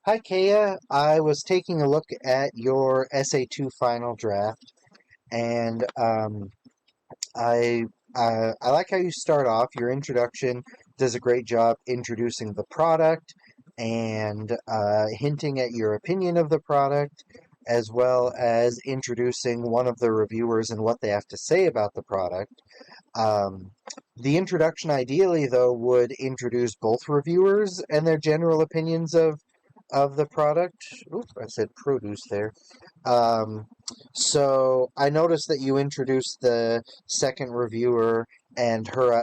Hi, Keia. I was taking a look at your SA2 final draft, and I I like how you start off. Your introduction does a great job introducing the product and hinting at your opinion of the product, as well as introducing one of the reviewers and what they have to say about the product. Um, the introduction, ideally, though, would introduce both reviewers and their general opinions of the product. Oop, I said produce there. Um, so I noticed that you introduced the second reviewer and her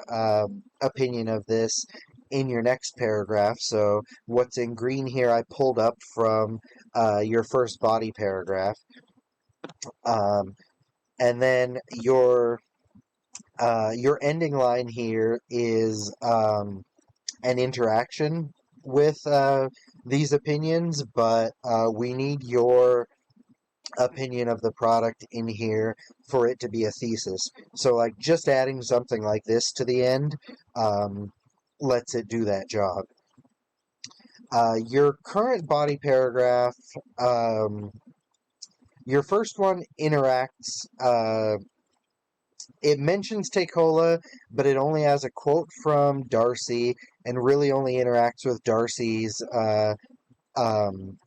opinion of this in your next paragraph. So what's in green here, I pulled up from your first body paragraph. Um, and then your ending line here is an interaction with these opinions, but we need your opinion of the product in here for it to be a thesis. So, like, just adding something like this to the end um, lets it do that job. Your current body paragraph, um, your first one interacts. It mentions Takeola, but it only has a quote from Darcy and really only interacts with Darcy's um,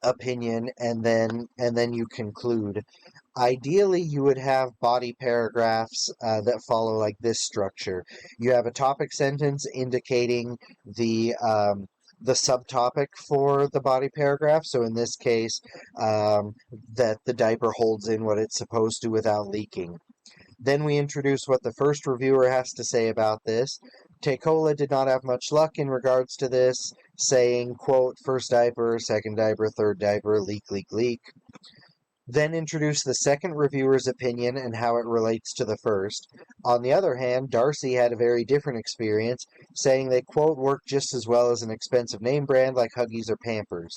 opinion, and then you conclude. Ideally, you would have body paragraphs that follow like this structure. You have a topic sentence indicating the subtopic for the body paragraph. So in this case, that the diaper holds in what it's supposed to without leaking. Then we introduce what the first reviewer has to say about this. Tekola did not have much luck in regards to this, saying, quote, first diaper, second diaper, third diaper, leak, leak, leak. Then introduce the second reviewer's opinion and how it relates to the first. On the other hand, Darcy had a very different experience, saying they, quote, work just as well as an expensive name brand like Huggies or Pampers.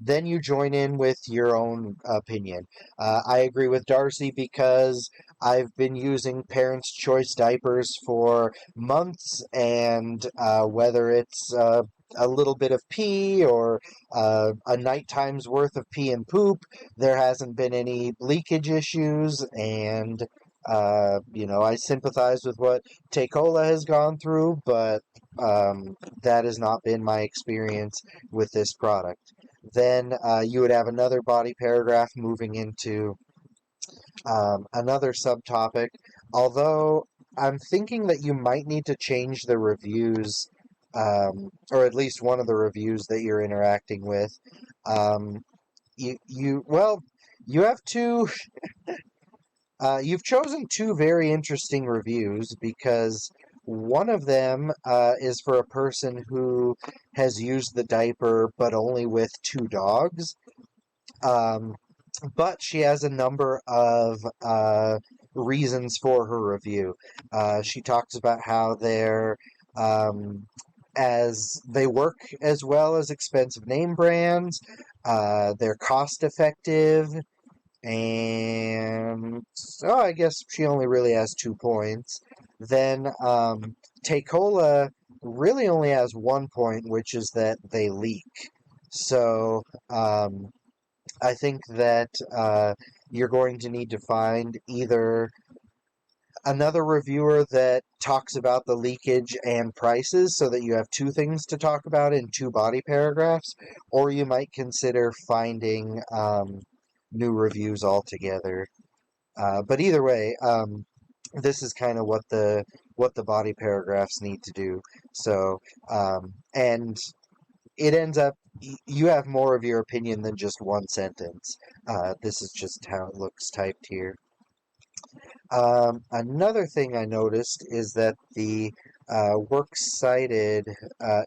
Then you join in with your own opinion. I agree with Darcy because I've been using Parents' Choice diapers for months, and whether it's a little bit of pee or a nighttime's worth of pee and poop, there hasn't been any leakage issues, and I sympathize with what Takeola has gone through, but that has not been my experience with this product. Then you would have another body paragraph moving into another subtopic. Although I'm thinking that you might need to change the reviews, or at least one of the reviews that you're interacting with. Um, you have two. You've chosen two very interesting reviews because one of them is for a person who has used the diaper but only with two dogs. Um, but she has a number of reasons for her review. She talks about how um, they work as well as expensive name brands. They're cost effective, and so I guess she only really has 2 points. Then Takeola really only has 1 point, which is that they leak. So I think that you're going to need to find either another reviewer that talks about the leakage and prices so that you have two things to talk about in two body paragraphs, or you might consider finding new reviews altogether. But either way, this is kind of what the body paragraphs need to do. So, and it ends up you have more of your opinion than just one sentence. This is just how it looks typed here. Another thing I noticed is that the works cited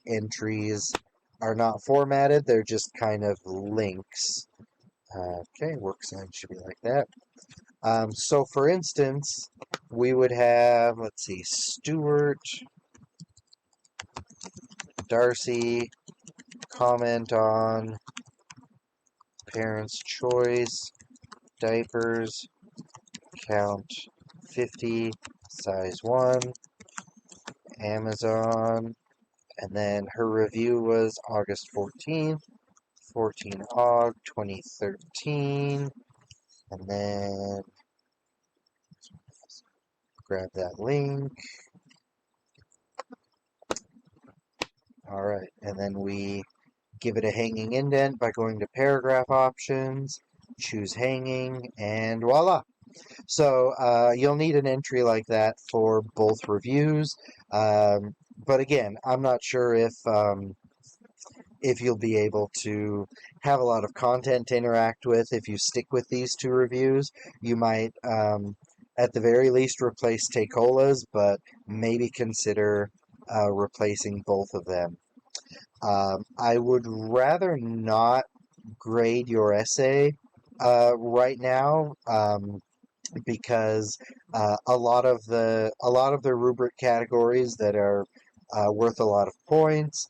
entries are not formatted, they're just kind of links. Okay, works cited should be like that. So, for instance, we would have, let's see, Stewart, Darcy, comment on Parents' Choice, diapers, count 50, size 1, Amazon, and then her review was August 14th. 14 Og 2013, and then grab that link. All right, and then we give it a hanging indent by going to paragraph options, choose hanging, and voila. So you'll need an entry like that for both reviews. But again, I'm not sure if you'll be able to have a lot of content to interact with if you stick with these two reviews. You might, at the very least, replace Takeola's, but maybe consider replacing both of them. I would rather not grade your essay right now. Because a lot of the rubric categories that are worth a lot of points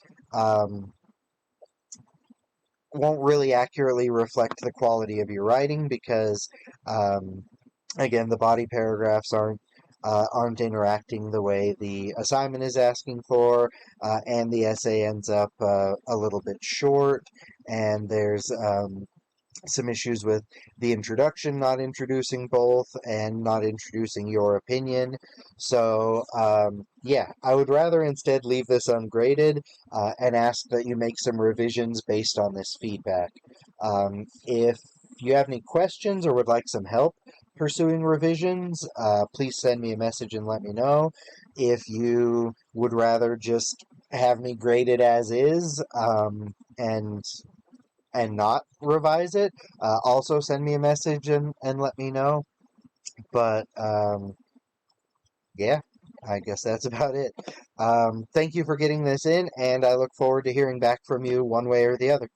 won't really accurately reflect the quality of your writing because again the body paragraphs aren't interacting the way the assignment is asking for, and the essay ends up a little bit short, and there's some issues with the introduction not introducing both and not introducing your opinion. So, yeah, I would rather instead leave this ungraded and ask that you make some revisions based on this feedback. If you have any questions or would like some help pursuing revisions, please send me a message and let me know. If you would rather just have me graded as is, and not revise it, also send me a message and let me know. But yeah, I guess that's about it. Thank you for getting this in, and I look forward to hearing back from you one way or the other.